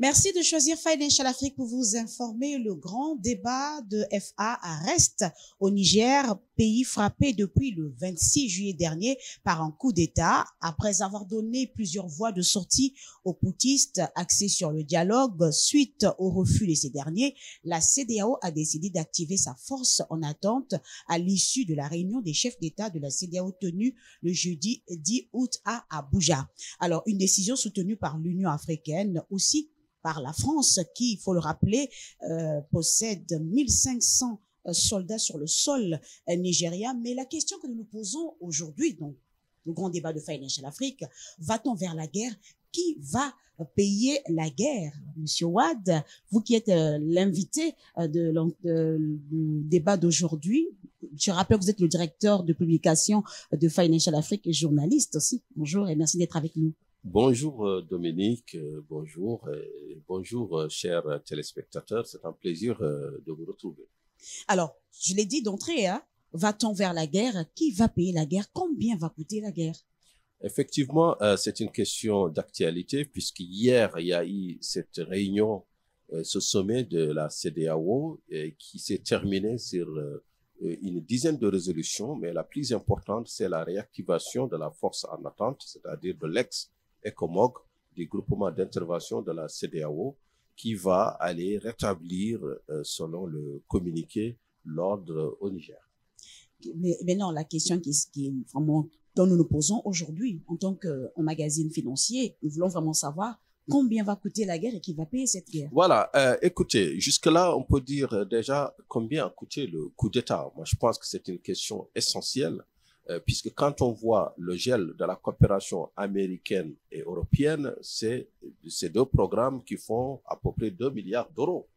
Merci de choisir Financial Afrique pour vous informer. Le grand débat de FA reste au Niger, pays frappé depuis le 26 juillet dernier par un coup d'État. Après avoir donné plusieurs voies de sortie aux poutistes axés sur le dialogue suite au refus de ces derniers, la CEDEAO a décidé d'activer sa force en attente à l'issue de la réunion des chefs d'État de la CEDEAO tenue le jeudi 10 août à Abuja. Alors, une décision soutenue par l'Union africaine, aussi par la France, qui, il faut le rappeler, possède 1500 soldats sur le sol nigérien. Mais la question que nous nous posons aujourd'hui, donc le grand débat de Financial Afrique, va-t-on vers la guerre? Qui va payer la guerre? Monsieur Wade, vous qui êtes l'invité du débat d'aujourd'hui, je rappelle que vous êtes le directeur de publication de Financial Afrique et journaliste aussi. Bonjour et merci d'être avec nous. Bonjour Dominique, bonjour, chers téléspectateurs, c'est un plaisir de vous retrouver. Alors, je l'ai dit d'entrée, hein, va-t-on vers la guerre? Qui va payer la guerre? Combien va coûter la guerre? Effectivement, c'est une question d'actualité puisqu'hier, il y a eu cette réunion, ce sommet de la CEDEAO qui s'est terminé sur une dizaine de résolutions, mais la plus importante, c'est la réactivation de la force en attente, c'est-à-dire de l'ex-ECOMOG, du groupement d'intervention de la CEDEAO, qui va aller rétablir, selon le communiqué, l'ordre au Niger. Mais non, la question qui est vraiment dont nous nous posons aujourd'hui, en tant qu'un magazine financier, nous voulons vraiment savoir combien va coûter la guerre et qui va payer cette guerre. Voilà, écoutez, jusque-là, on peut dire déjà combien a coûté le coup d'État. Moi, je pense que c'est une question essentielle, puisque quand on voit le gel de la coopération américaine et européenne, c'est ces deux programmes qui font à peu près 2 milliards d'euros.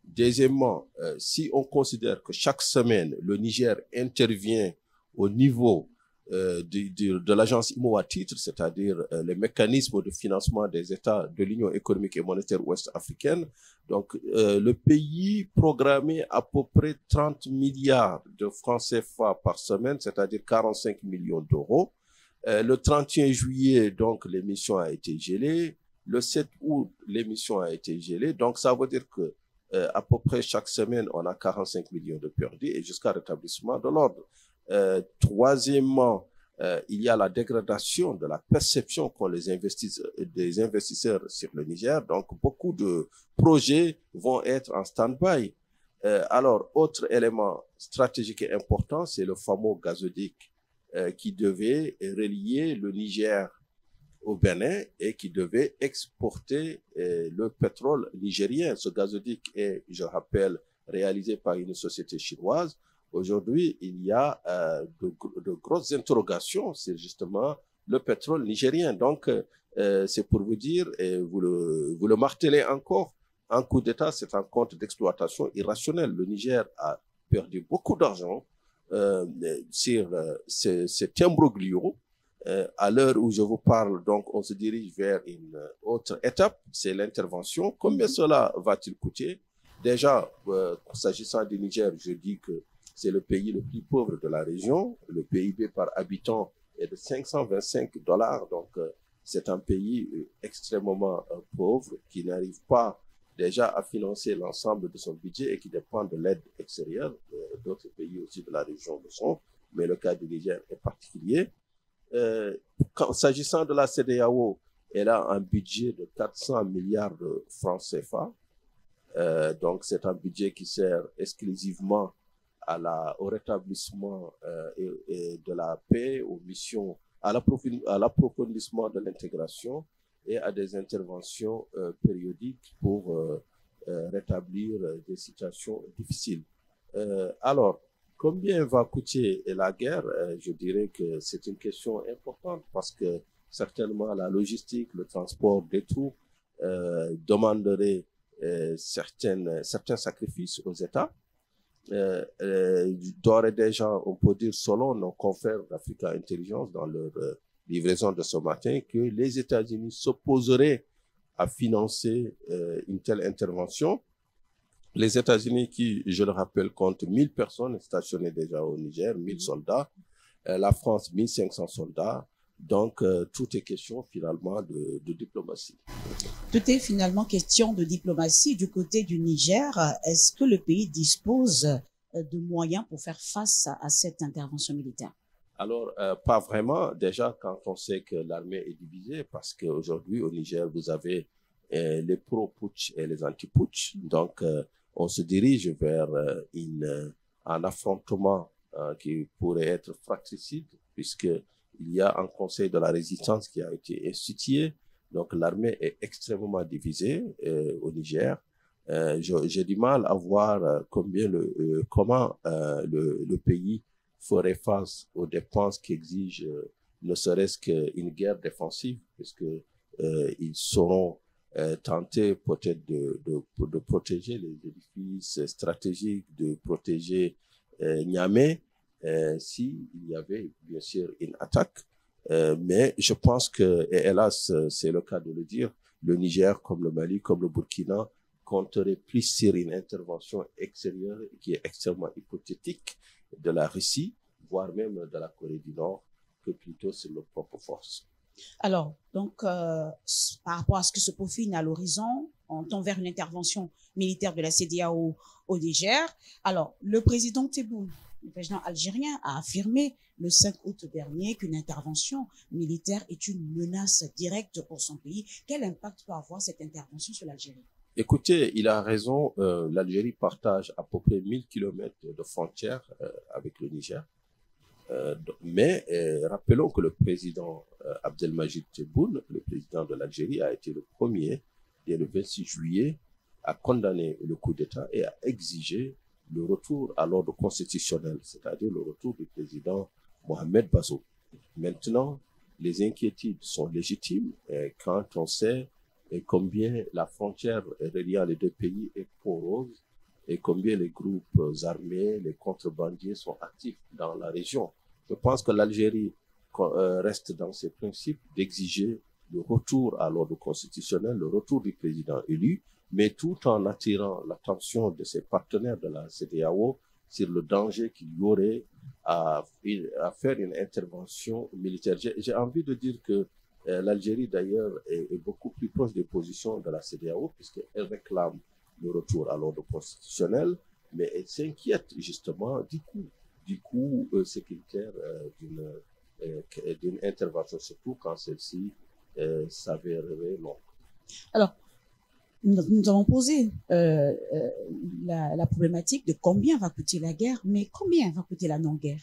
Deuxièmement, si on considère que chaque semaine, le Niger intervient au niveau de l'agence IMO à titre, c'est-à-dire les mécanismes de financement des États de l'Union économique et monétaire ouest-africaine. Donc, le pays programmait à peu près 30 milliards de francs CFA par semaine, c'est-à-dire 45 millions d'euros. Le 31 juillet, donc, l'émission a été gelée. Le 7 août, l'émission a été gelée. Donc, ça veut dire que à peu près chaque semaine, on a 45 millions de perdus et jusqu'à rétablissement de l'ordre. Troisièmement, il y a la dégradation de la perception qu'ont des investisseurs sur le Niger. Donc, beaucoup de projets vont être en stand-by. Alors, autre élément stratégique et important, c'est le fameux gazoduc qui devait relier le Niger au Bénin et qui devait exporter le pétrole nigérien. Ce gazoduc est, je rappelle, réalisé par une société chinoise. Aujourd'hui, il y a de grosses interrogations sur justement le pétrole nigérien. Donc, c'est pour vous dire, et vous le martelez encore, un coup d'État, c'est un compte d'exploitation irrationnel. Le Niger a perdu beaucoup d'argent sur cet imbroglio. À l'heure où je vous parle, donc, on se dirige vers une autre étape, c'est l'intervention. Combien cela va-t-il coûter? Déjà, s'agissant du Niger, je dis que c'est le pays le plus pauvre de la région. Le PIB par habitant est de 525 $. Donc, c'est un pays extrêmement pauvre qui n'arrive pas déjà à financer l'ensemble de son budget et qui dépend de l'aide extérieure. D'autres pays aussi de la région le sont, mais le cas du Niger est particulier. S'agissant de la CEDEAO, elle a un budget de 400 milliards de francs CFA. Donc, c'est un budget qui sert exclusivement au rétablissement et de la paix, aux missions, à l'approfondissement de l'intégration et à des interventions périodiques pour rétablir des situations difficiles. Alors, combien va coûter la guerre? Je dirais que c'est une question importante parce que certainement la logistique, le transport des troupes demanderait certains sacrifices aux États. D'ores et déjà, on peut dire, selon nos confrères d'Africa Intelligence, dans leur livraison de ce matin, que les États-Unis s'opposeraient à financer une telle intervention. Les États-Unis qui, je le rappelle, comptent 1000 personnes stationnées déjà au Niger, 1000 soldats. La France, 1500 soldats. Donc, tout est question finalement de diplomatie. Tout est finalement question de diplomatie. Du côté du Niger, est-ce que le pays dispose de moyens pour faire face à cette intervention militaire? Alors, pas vraiment. Déjà, quand on sait que l'armée est divisée, parce qu'aujourd'hui, au Niger, vous avez les pro-putsch et les anti-putsch. Donc, on se dirige vers un affrontement qui pourrait être fratricide, puisqu'il y a un conseil de la résistance qui a été institué. Donc, l'armée est extrêmement divisée au Niger. J'ai du mal à voir comment le pays ferait face aux dépenses qui exigent ne serait-ce qu'une guerre défensive, puisque ils seront tentés peut-être de protéger les édifices stratégiques, de protéger Niamey, s'il y avait bien sûr une attaque. Mais je pense que, et hélas, c'est le cas de le dire, le Niger, comme le Mali, comme le Burkina, compterait plus sur une intervention extérieure qui est extrêmement hypothétique de la Russie, voire même de la Corée du Nord, que plutôt sur nos propres forces. Alors, donc, par rapport à ce que se profile à l'horizon, on tend vers une intervention militaire de la CEDEAO au Niger. Alors, le président Tebboune, le président algérien, a affirmé le 5 août dernier qu'une intervention militaire est une menace directe pour son pays. Quel impact peut avoir cette intervention sur l'Algérie? Écoutez, il a raison. L'Algérie partage à peu près 1000 kilomètres de frontières avec le Niger. Mais rappelons que le président Abdelmajid Tebboune, le président de l'Algérie, a été le premier, dès le 26 juillet, à condamner le coup d'État et à exiger le retour à l'ordre constitutionnel, c'est-à-dire le retour du président Mohamed Bazoum. Maintenant, les inquiétudes sont légitimes quand on sait combien la frontière reliant les deux pays est poreuse et combien les groupes armés, les contrebandiers sont actifs dans la région. Je pense que l'Algérie reste dans ses principes d'exiger le retour à l'ordre constitutionnel, le retour du président élu, mais tout en attirant l'attention de ses partenaires de la CEDEAO sur le danger qu'il y aurait à faire une intervention militaire. J'ai envie de dire que l'Algérie, d'ailleurs, est beaucoup plus proche des positions de la CEDEAO, puisqu'elle réclame le retour à l'ordre constitutionnel, mais elle s'inquiète justement du coût sécuritaire d'une intervention, surtout quand celle-ci s'avérerait longue. Alors, nous avons posé la problématique de combien va coûter la guerre, mais combien va coûter la non-guerre?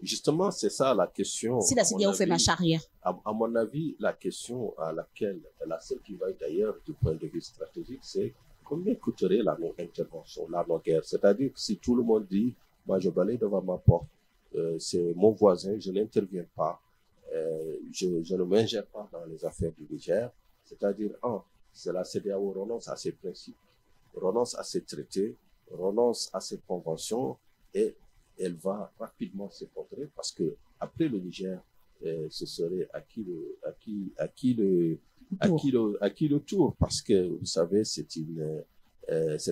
Justement, c'est ça la question. Si la CEDEAO fait marche arrière. À mon avis, la question à laquelle, la seule qui va d'ailleurs du point de vue stratégique, c'est combien coûterait la non-intervention, la non-guerre? C'est-à-dire que si tout le monde dit, moi je balaye devant ma porte, c'est mon voisin, je n'interviens pas, je ne m'ingère pas dans les affaires du Niger, c'est-à-dire, c'est la CEDEAO renonce à ses principes, renonce à ses traités, renonce à ses conventions et elle va rapidement s'effondrer parce que après le Niger, ce serait à qui le tour, parce que vous savez, c'est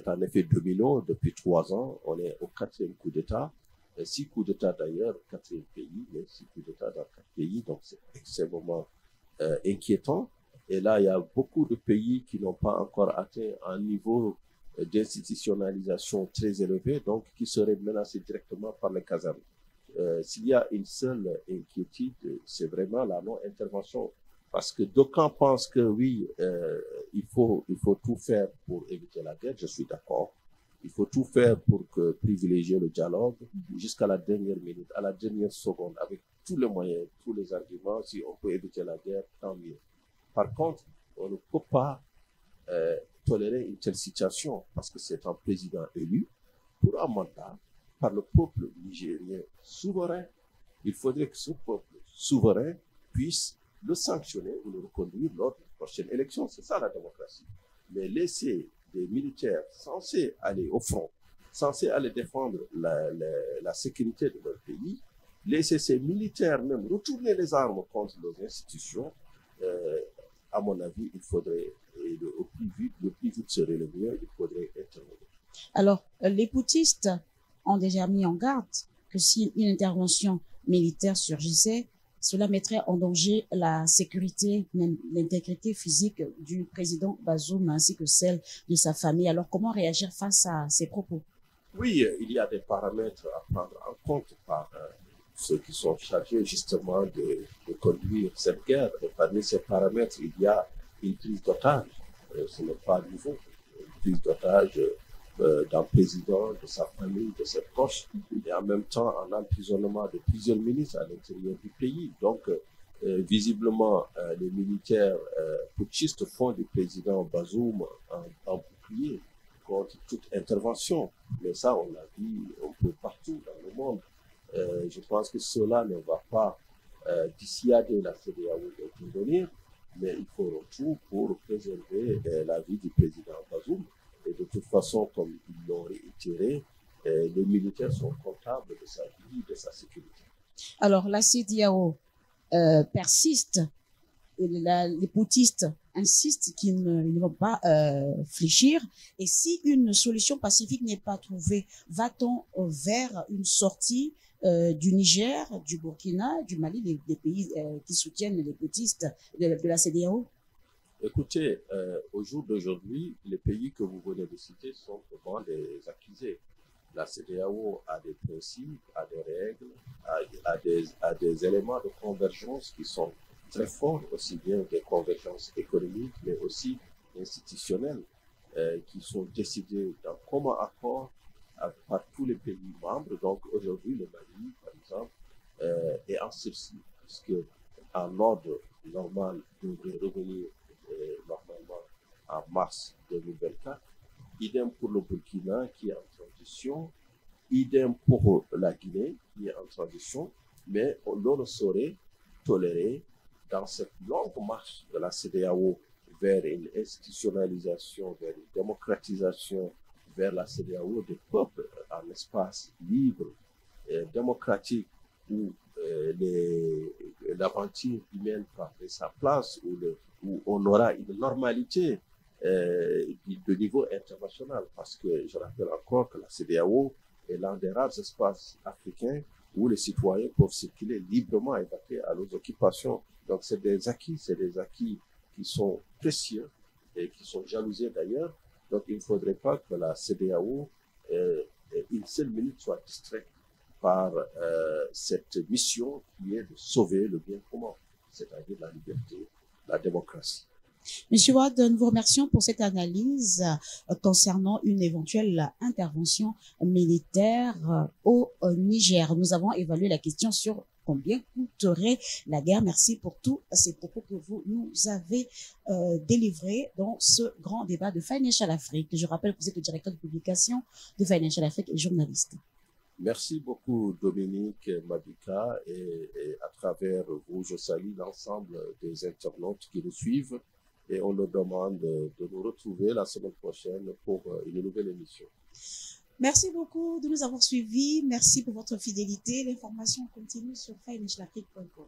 un effet domino depuis 3 ans. On est au 4e coup d'État, 6 coups d'État d'ailleurs, 4e pays, mais 6 coups d'État dans 4 pays, donc c'est extrêmement inquiétant. Et là, il y a beaucoup de pays qui n'ont pas encore atteint un niveau d'institutionnalisation très élevé, donc qui seraient menacés directement par les casernes. S'il y a une seule inquiétude, c'est vraiment la non-intervention. Parce que d'aucuns pensent que oui, il faut tout faire pour éviter la guerre, je suis d'accord. Il faut tout faire pour privilégier le dialogue jusqu'à la dernière minute, à la dernière seconde, avec tous les moyens, tous les arguments. Si on peut éviter la guerre, tant mieux. Par contre, on ne peut pas tolérer une telle situation parce que c'est un président élu pour un mandat par le peuple nigérien souverain. Il faudrait que ce peuple souverain puisse le sanctionner ou le reconduire lors de la prochaine élection. C'est ça la démocratie. Mais laisser des militaires censés aller au front, censés aller défendre la sécurité de leur pays, laisser ces militaires même retourner les armes contre nos institutions, à mon avis, il faudrait, le plus vite serait le mieux, il faudrait intervenir. Alors, les putschistes ont déjà mis en garde que si une intervention militaire surgissait, cela mettrait en danger la sécurité, même l'intégrité physique du président Bazoum ainsi que celle de sa famille. Alors, comment réagir face à ces propos? Oui, il y a des paramètres à prendre en compte par ceux qui sont chargés justement de conduire cette guerre. Et parmi ces paramètres, il y a une prise d'otage. Ce n'est pas nouveau. Une prise d'otage d'un président, de sa famille, de ses proches, et en même temps un emprisonnement de plusieurs ministres à l'intérieur du pays. Donc, visiblement, les militaires putschistes font du président Bazoum un bouclier contre toute intervention. Mais ça, on l'a vu un peu partout dans le monde. Je pense que cela ne va pas dissuader la CEDEAO d'intervenir, mais il faut tout pour préserver la vie du président Bazoum. Et de toute façon, comme ils l'ont réitéré, les militaires sont comptables de sa vie, de sa sécurité. Alors, la CEDEAO persiste, les putschistes insistent qu'ils ne vont pas fléchir. Et si une solution pacifique n'est pas trouvée, va-t-on vers une sortie du Niger, du Burkina, du Mali, des pays qui soutiennent les putschistes de la CEDEAO? Écoutez, au jour d'aujourd'hui, les pays que vous venez de citer sont vraiment des accusés. La CEDEAO a des principes, a des règles, a des éléments de convergence qui sont très forts, aussi bien des convergences économiques, mais aussi institutionnelles, qui sont décidées d'un commun accord par tous les pays membres. Donc aujourd'hui, le Mali, par exemple, est en sursis, puisque en ordre normal devrait revenir normalement en mars 2024. Idem pour le Burkina qui est en transition, idem pour la Guinée qui est en transition, mais on ne saurait tolérer dans cette longue marche de la CEDEAO vers une institutionnalisation, vers une démocratisation, vers la CEDEAO des peuples en espace libre, démocratique, où l'aventure humaine prendrait sa place, où on aura une normalité de niveau international. Parce que je rappelle encore que la CEDEAO est l'un des rares espaces africains où les citoyens peuvent circuler librement et vaquer à leurs occupations. Donc c'est des acquis qui sont précieux et qui sont jalousés d'ailleurs. Donc il ne faudrait pas que la CEDEAO, une seule minute, soit distraite par cette mission qui est de sauver le bien commun, c'est-à-dire la liberté, la démocratie. Monsieur Wade, nous vous remercions pour cette analyse concernant une éventuelle intervention militaire au Niger. Nous avons évalué la question sur combien coûterait la guerre. Merci pour tous ces propos que vous nous avez délivrés dans ce grand débat de Financial Afrique. Je rappelle que vous êtes le directeur de publication de Financial Afrique et journaliste. Merci beaucoup Dominique Mabika et à travers vous, je salue l'ensemble des internautes qui nous suivent et on leur demande de nous retrouver la semaine prochaine pour une nouvelle émission. Merci beaucoup de nous avoir suivis. Merci pour votre fidélité. L'information continue sur financialafrique.com.